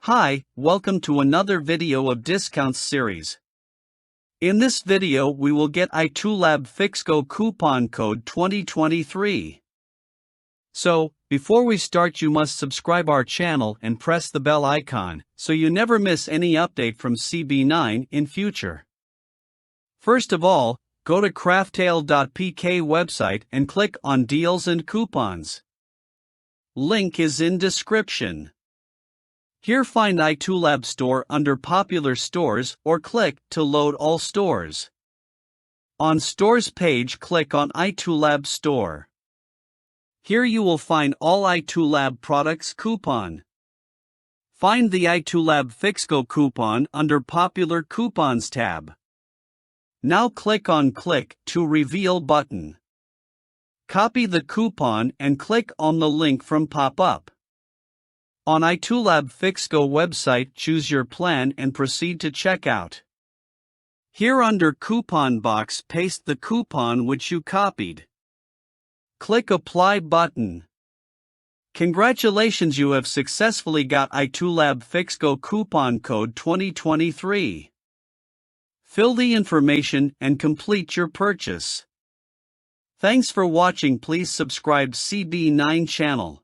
Hi, welcome to another video of Discounts series. In this video we will get iToolab FixGo coupon code 2023. So, before we start you must subscribe our channel and press the bell icon, so you never miss any update from CB9 in future. First of all, go to craftail.pk website and click on Deals and Coupons. Link is in description. Here find iToolab store under Popular Stores or click to load all stores. On Stores page click on iToolab Store. Here you will find all iToolab products coupon. Find the iToolab FixGo coupon under Popular Coupons tab. Now click on Click to Reveal button. Copy the coupon and click on the link from pop-up. On iToolab FixGo website choose your plan and proceed to checkout. Here under Coupon box paste the coupon which you copied. Click Apply button. Congratulations, you have successfully got iToolab FixGo coupon code 2023. Fill the information and complete your purchase. Thanks for watching. Please subscribe CB9 channel.